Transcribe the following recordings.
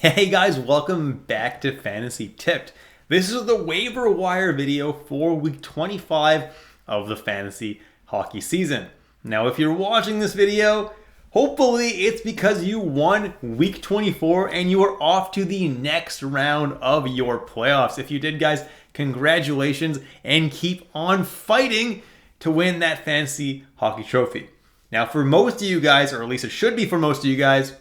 Hey guys, welcome back to Fantasy Tipped. This is the waiver wire video for week 25 of the fantasy hockey season. Now, if you're watching this video, hopefully it's because you won week 24 and you are off to the next round of your playoffs. If you did, guys, congratulations and keep on fighting to win that fantasy hockey trophy. Now, for most of you guys, or at least it should be for most of you guys,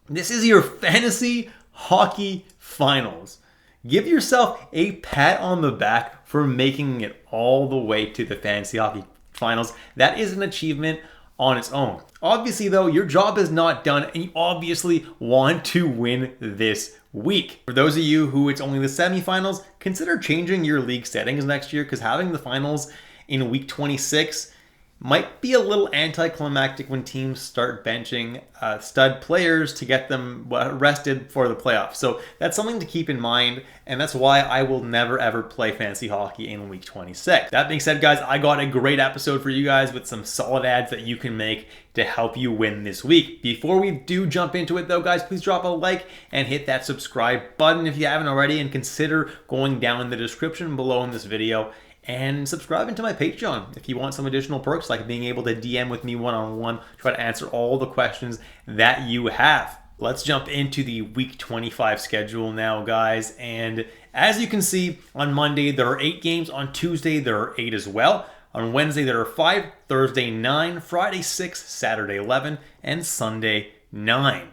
this is your fantasy hockey finals. Give yourself a pat on the back for making it all the way to the fantasy hockey finals. That is an achievement on its own. Obviously, though, your job is not done and you obviously want to win this week. For those of you who it's only the semifinals, consider changing your league settings next year because having the finals in week 26 might be a little anticlimactic when teams start benching stud players to get them rested for the playoffs. So that's something to keep in mind, and that's why I will never ever play fantasy hockey in week 26. That being said, guys, I got a great episode for you guys with some solid ads that you can make to help you win this week. Before we do jump into it though, guys, please drop a like and hit that subscribe button if you haven't already, and consider going down in the description below in this video and subscribing to my Patreon if you want some additional perks like being able to DM with me one-on-one, try to answer all the questions that you have. Let's jump into the week 25 schedule now, guys. And as you can see, on Monday there are 8 games, on Tuesday there are 8 as well. On Wednesday there are 5, Thursday 9, Friday 6, Saturday 11, and Sunday 9.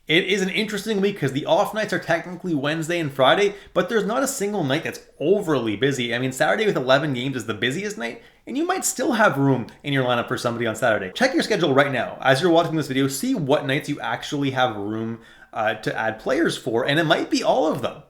It is an interesting week because the off nights are technically Wednesday and Friday, but there's not a single night that's overly busy. I mean, Saturday with 11 games is the busiest night, and you might still have room in your lineup for somebody on Saturday. Check your schedule right now. As you're watching this video, see what nights you actually have room to add players for, and it might be all of them.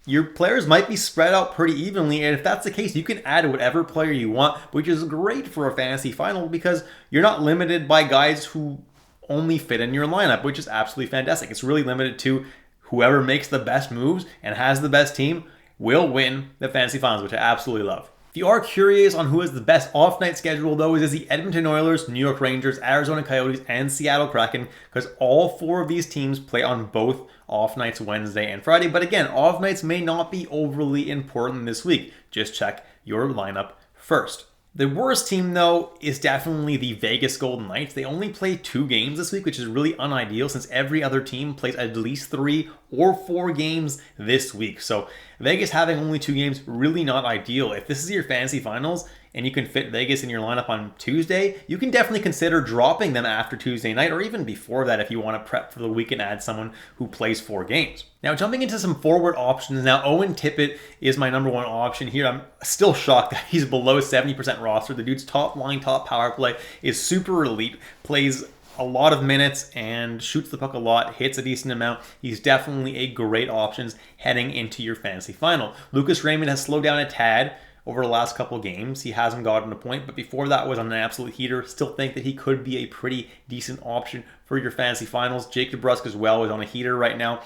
Your players might be spread out pretty evenly, and if that's the case, you can add whatever player you want, which is great for a fantasy final because you're not limited by guys who only fit in your lineup, which is absolutely fantastic. It's really limited to whoever makes the best moves and has the best team will win the fantasy finals, which I absolutely love. If you are curious on who has the best off-night schedule, though, it is the Edmonton Oilers, New York Rangers, Arizona Coyotes, and Seattle Kraken, because all 4 of these teams play on both off nights, Wednesday and Friday. But again, off nights may not be overly important this week. Just check your lineup first. The worst team, though, is definitely the Vegas Golden Knights. They only play 2 games this week, which is really unideal since every other team plays at least 3 or 4 games this week. So Vegas having only 2 games, really not ideal. If this is your fantasy finals and you can fit Vegas in your lineup on Tuesday, you can definitely consider dropping them after Tuesday night or even before that if you want to prep for the week and add someone who plays 4 games. Now, jumping into some forward options. Now, Owen Tippett is my number 1 option here. I'm still shocked that he's below 70% roster. The dude's top line, top power play is super elite, plays a lot of minutes and shoots the puck a lot, hits a decent amount. He's definitely a great option heading into your fantasy final. Lucas Raymond has slowed down a tad over the last couple games. He hasn't gotten a point, but before that was on an absolute heater. Still think that he could be a pretty decent option for your fantasy finals. Jake DeBrusk as well is on a heater right now.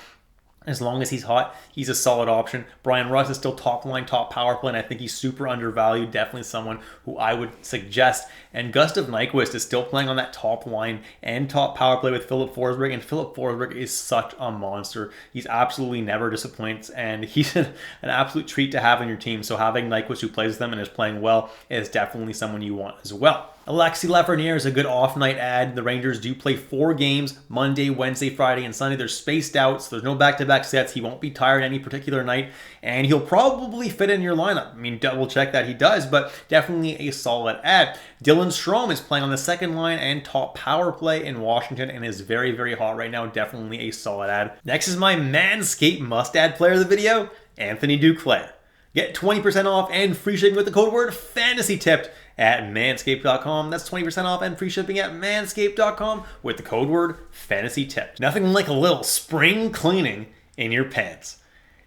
As long as he's hot, he's a solid option. Brian Russ is still top line, top power play, and I think he's super undervalued. Definitely someone who I would suggest. And Gustav Nyquist is still playing on that top line and top power play with Philip Forsberg, and Philip Forsberg is such a monster. He's absolutely never disappoints, and he's an absolute treat to have on your team. So having Nyquist who plays them and is playing well is definitely someone you want as well. Alexi Lafreniere is a good off-night ad. The Rangers do play 4 games, Monday, Wednesday, Friday, and Sunday. They're spaced out, so there's no back-to-back sets. He won't be tired any particular night, and he'll probably fit in your lineup. I mean, double check that he does, but definitely a solid ad. Dylan Strome is playing on the second line and top power play in Washington and is very, very hot right now. Definitely a solid ad. Next is my MANSAPED must-add player of the video, Anthony Duclair. Get 20% off and free shipping with the code word FANTASYTIPPED at manscaped.com. That's 20% off and free shipping at manscaped.com with the code word FANTASYTIPPED. Nothing like a little spring cleaning in your pants.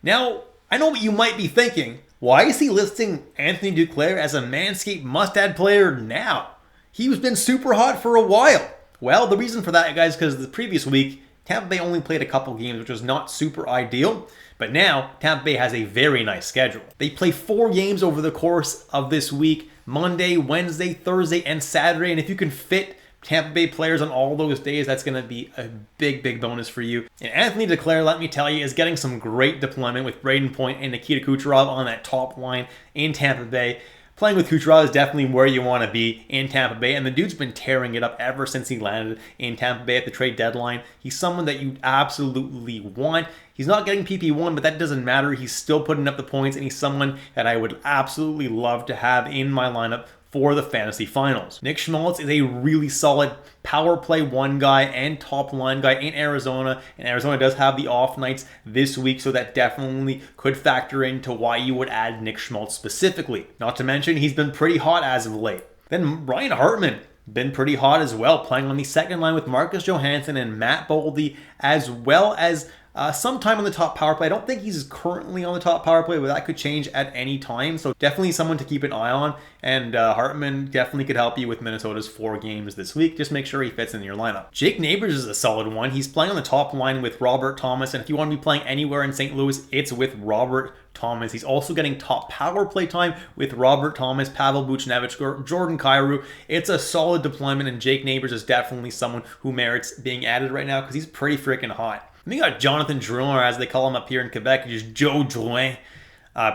Now, I know what you might be thinking. Why is he listing Anthony Duclair as a Manscaped must-add player now? He's been super hot for a while. Well, the reason for that, guys, because the previous week, Tampa Bay only played a couple games, which was not super ideal. But now, Tampa Bay has a very nice schedule. They play 4 games over the course of this week, Monday, Wednesday, Thursday, and Saturday. And if you can fit Tampa Bay players on all those days, that's going to be a big bonus for you. And Anthony Duclair, let me tell you, is getting some great deployment with Braden Point and Nikita Kucherov on that top line in Tampa Bay. Playing with Kucherov is definitely where you want to be in Tampa Bay, and the dude's been tearing it up ever since he landed in Tampa Bay at the trade deadline. He's someone that you absolutely want. He's not getting PP1, but that doesn't matter. He's still putting up the points, and he's someone that I would absolutely love to have in my lineup for the fantasy finals. Nick Schmaltz is a really solid power play one guy and top line guy in Arizona, and Arizona does have the off nights this week, so that definitely could factor into why you would add Nick Schmaltz specifically. Not to mention, he's been pretty hot as of late. Then Ryan Hartman, been pretty hot as well, playing on the second line with Marcus Johansson and Matt Boldy, as well as sometime on the top power play. I don't think he's currently on the top power play, but that could change at any time. So definitely someone to keep an eye on. And Hartman definitely could help you with Minnesota's 4 games this week. Just make sure he fits in your lineup. Jake Neighbors is a solid one. He's playing on the top line with Robert Thomas. And if you want to be playing anywhere in St. Louis, it's with Robert Thomas. He's also getting top power play time with Robert Thomas, Pavel Buchnevich, Jordan Kyrou. It's a solid deployment, and Jake Neighbors is definitely someone who merits being added right now because he's pretty freaking hot. And you got Jonathan Drouin, or as they call him up here in Quebec, just Joe Drouin,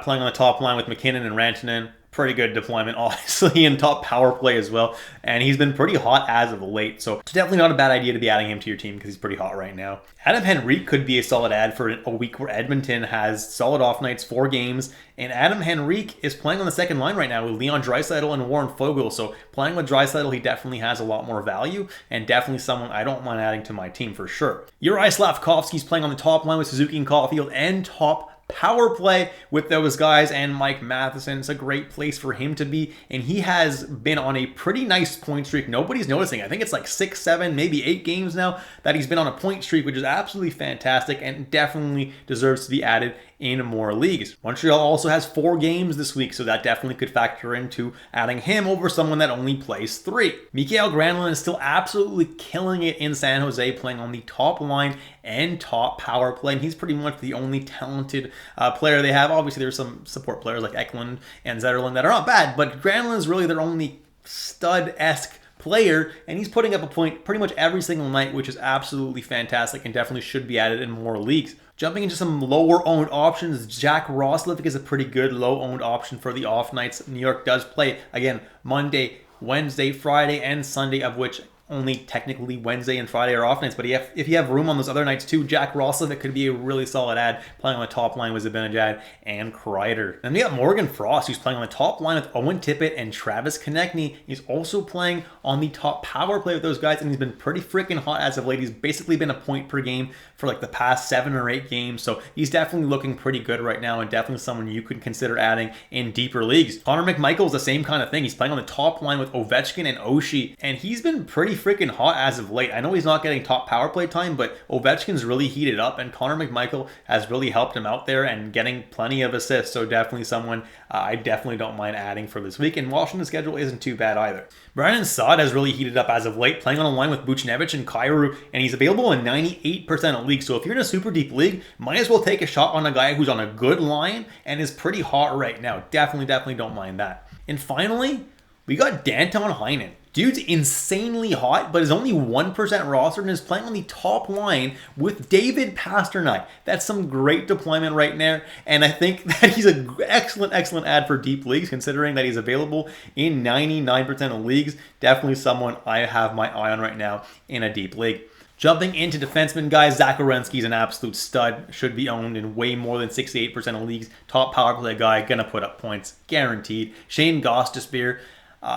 playing on the top line with McKinnon and Rantanen. Pretty good deployment, obviously, in top power play as well. And he's been pretty hot as of late, so it's definitely not a bad idea to be adding him to your team because he's pretty hot right now. Adam Henrique could be a solid add for a week where Edmonton has solid off nights, 4 games, and Adam Henrique is playing on the second line right now with Leon Draisaitl and Warren Foegele. So playing with Draisaitl, he definitely has a lot more value, and definitely someone I don't mind adding to my team for sure. Juraj Slafkovsky's playing on the top line with Suzuki and Caulfield and top power play with those guys and Mike Matheson. It's a great place for him to be, and he has been on a pretty nice point streak. Nobody's noticing. I think it's like 6, 7, maybe 8 games now that he's been on a point streak, which is absolutely fantastic and definitely deserves to be added in more leagues. Montreal also has 4 games this week, so that definitely could factor into adding him over someone that only plays 3. Mikael Granlund is still absolutely killing it in San Jose, playing on the top line and top power play, and he's pretty much the only talented player they have. Obviously, there's some support players like Eklund and Zetterlund that are not bad, but Granlund is really their only stud-esque player, and he's putting up a point pretty much every single night, which is absolutely fantastic and definitely should be added in more leagues. Jumping into some lower-owned options, Jack Roslovic is a pretty good low-owned option for the off nights. New York does play, again, Monday, Wednesday, Friday, and Sunday, of which only technically Wednesday and Friday are off nights, but if you have room on those other nights too, Jack Roslovic could be a really solid add, playing on the top line with Zibanejad and Kreider. Then we got Morgan Frost, who's playing on the top line with Owen Tippett and Travis Konechny. He's also playing on the top power play with those guys, and he's been pretty freaking hot as of late. He's basically been a point per game for like the past 7 or 8 games, so he's definitely looking pretty good right now, and definitely someone you could consider adding in deeper leagues. Connor McMichael is the same kind of thing. He's playing on the top line with Ovechkin and Oshie, and he's been pretty freaking hot as of late. I know he's not getting top power play time, but Ovechkin's really heated up, and Connor McMichael has really helped him out there and getting plenty of assists, so definitely someone I definitely don't mind adding for this week, and Washington's schedule isn't too bad either. Brandon Saad has really heated up as of late, playing on a line with Buchnevich and Kyrou, and he's available in 98% of leagues, so if you're in a super deep league, might as well take a shot on a guy who's on a good line and is pretty hot right now. Definitely don't mind that. And finally, we got Danton Heinen. Dude's insanely hot, but is only 1% rostered and is playing on the top line with David Pastrnak. That's some great deployment right there, and I think that he's an excellent add for deep leagues, considering that he's available in 99% of leagues. Definitely someone I have my eye on right now in a deep league. Jumping into defenseman, guys, Zach Werenski's an absolute stud. Should be owned in way more than 68% of leagues. Top power play guy, gonna put up points, guaranteed. Shane Gostisbehere.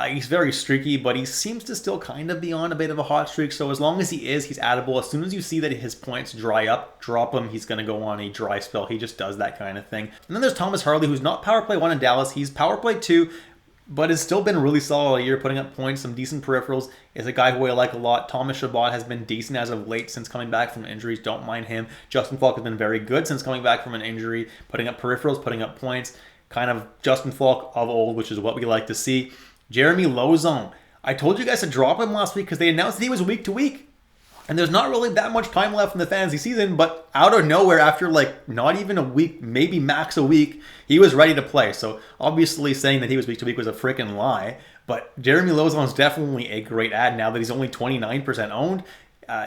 He's very streaky, but he seems to still kind of be on a bit of a hot streak. So as long as he is, he's addable. As soon as you see that his points dry up, drop him. He's going to go on a dry spell. He just does that kind of thing. And then there's Thomas Harley, who's not power play 1 in Dallas. He's power play 2, but has still been really solid all year, putting up points, some decent peripherals. Is a guy who I like a lot. Thomas Chabot has been decent as of late since coming back from injuries. Don't mind him. Justin Falk has been very good since coming back from an injury, putting up peripherals, putting up points. Kind of Justin Falk of old, which is what we like to see. Jeremy Lauzon. I told you guys to drop him last week because they announced that he was week to week. And there's not really that much time left in the fantasy season, but out of nowhere, after like not even a week, maybe max a week, he was ready to play. So obviously saying that he was week to week was a freaking lie. But Jeremy Lauzon's definitely a great ad now that he's only 29% owned.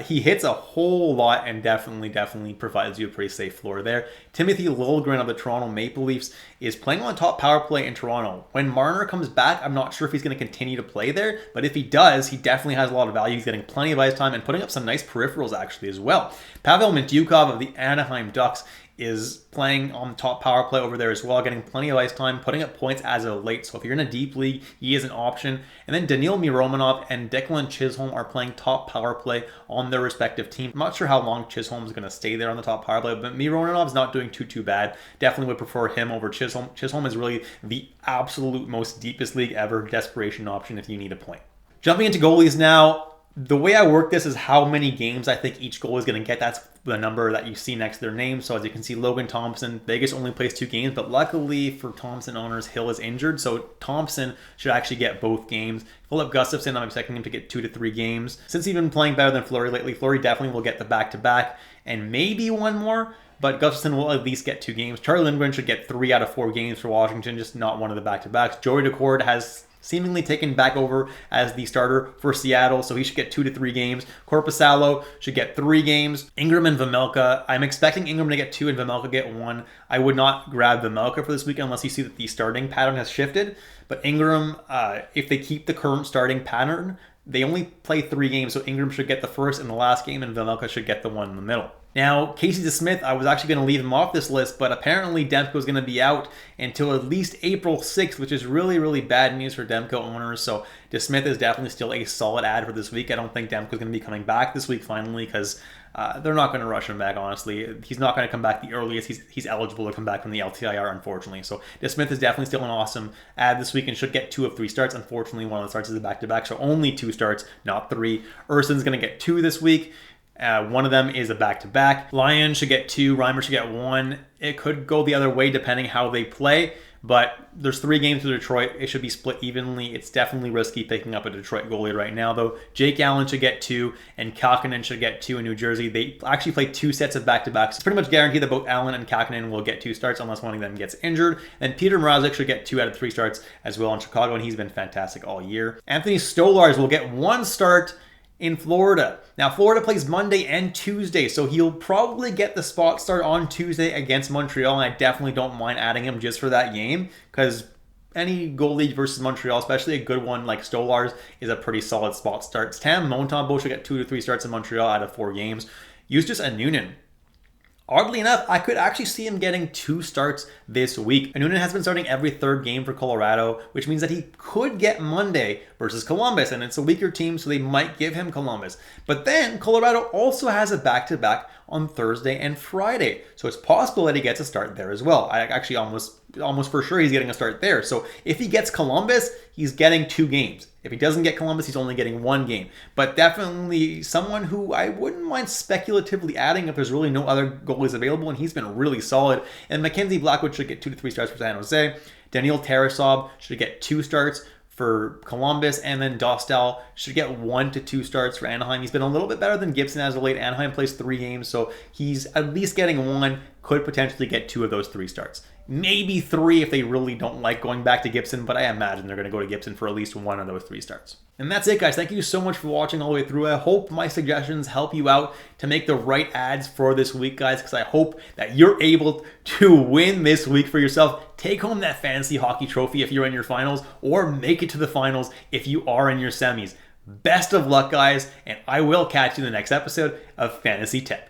He hits a whole lot and definitely provides you a pretty safe floor there. Timothy Liljegren of the Toronto Maple Leafs is playing on top power play in Toronto. When Marner comes back, I'm not sure if he's going to continue to play there, but if he does, he definitely has a lot of value. He's getting plenty of ice time and putting up some nice peripherals actually as well. Pavel Mintyukov of the Anaheim Ducks is playing on top power play over there as well, getting plenty of ice time, putting up points as of late. So if you're in a deep league, he is an option. And then Daniil Miromanov and Declan Chisholm are playing top power play on their respective team. I'm not sure how long Chisholm is going to stay there on the top power play, but Miromanov's not doing too bad. Definitely would prefer him over Chisholm. Chisholm is really the absolute most deepest league ever desperation option if you need a point. Jumping into goalies now. The way I work this is how many games I think each goal is going to get. That's the number that you see next to their name. So as you can see, Logan Thompson, Vegas only plays 2 games, but luckily for Thompson owners, Hill is injured. So Thompson should actually get both games. Philip Gustafsson, I'm expecting him to get 2 to 3 games. Since he's been playing better than Fleury lately, Fleury definitely will get the back-to-back and maybe one more. But Gustafsson will at least get 2 games. Charlie Lindgren should get 3 out of 4 games for Washington, just not one of the back-to-backs. Joey Daccord has seemingly taken back over as the starter for Seattle, so he should get 2 to 3 games. Korpisalo should get 3 games. Ingram and Vejmelka, I'm expecting Ingram to get 2 and Vejmelka get 1. I would not grab Vejmelka for this week unless you see that the starting pattern has shifted. But Ingram, if they keep the current starting pattern, they only play 3 games, so Ingram should get the first and the last game, and Vejmelka should get the one in the middle. Now, Casey DeSmith, I was actually going to leave him off this list, but apparently Demko is going to be out until at least April 6th, which is really bad news for Demko owners. So DeSmith is definitely still a solid ad for this week. I don't think Demko is going to be coming back this week finally because they're not going to rush him back, honestly. He's not going to come back the earliest. He's eligible to come back from the LTIR, unfortunately. So DeSmith is definitely still an awesome ad this week and should get 2 of 3 starts. Unfortunately, one of the starts is a back-to-back, so only 2 starts, not 3. Urson's going to get 2 this week. One of them is a back-to-back. Lyon should get 2. Reimer should get 1. It could go the other way depending how they play, but there's 3 games for Detroit. It should be split evenly. It's definitely risky picking up a Detroit goalie right now, though. Jake Allen should get 2, and Kakkonen should get 2 in New Jersey. They actually play 2 sets of back-to-backs. It's pretty much guaranteed that both Allen and Kakkonen will get 2 starts unless one of them gets injured. And Peter Mrazek should get 2 out of 3 starts as well in Chicago, and he's been fantastic all year. Anthony Stolarz will get 1 start in Florida. Now, Florida plays Monday and Tuesday, so he'll probably get the spot start on Tuesday against Montreal, and I definitely don't mind adding him just for that game, because any goalie versus Montreal, especially a good one like Stolarz, is a pretty solid spot start. Tam Montembeault should get 2 to 3 starts in Montreal out of 4 games. Justus Annunen. Oddly enough, I could actually see him getting 2 starts this week. Annunen has been starting every 3rd game for Colorado, which means that he could get Monday versus Columbus, and it's a weaker team, so they might give him Columbus. But then Colorado also has a back-to-back on Thursday and Friday, so it's possible that he gets a start there as well. I actually almost for sure he's getting a start there. So if he gets Columbus, he's getting 2 games. If he doesn't get Columbus, he's only getting 1 game. But definitely someone who I wouldn't mind speculatively adding if there's really no other goalies available, and he's been really solid. And Mackenzie Blackwood should get 2 to 3 starts for San Jose. Daniil Tarasov should get 2 starts for Columbus, and then Dostal should get 1 to 2 starts for Anaheim. He's been a little bit better than Gibson as of late. Anaheim plays 3 games, so he's at least getting 1, could potentially get 2 of those 3 starts. Maybe 3 if they really don't like going back to Gibson, but I imagine they're going to go to Gibson for at least 1 of those 3 starts. And that's it, guys. Thank you so much for watching all the way through. I hope my suggestions help you out to make the right ads for this week, guys, because I hope that you're able to win this week for yourself. Take home that fantasy hockey trophy if you're in your finals, or make it to the finals if you are in your semis. Best of luck, guys, and I will catch you in the next episode of Fantasy Tipped.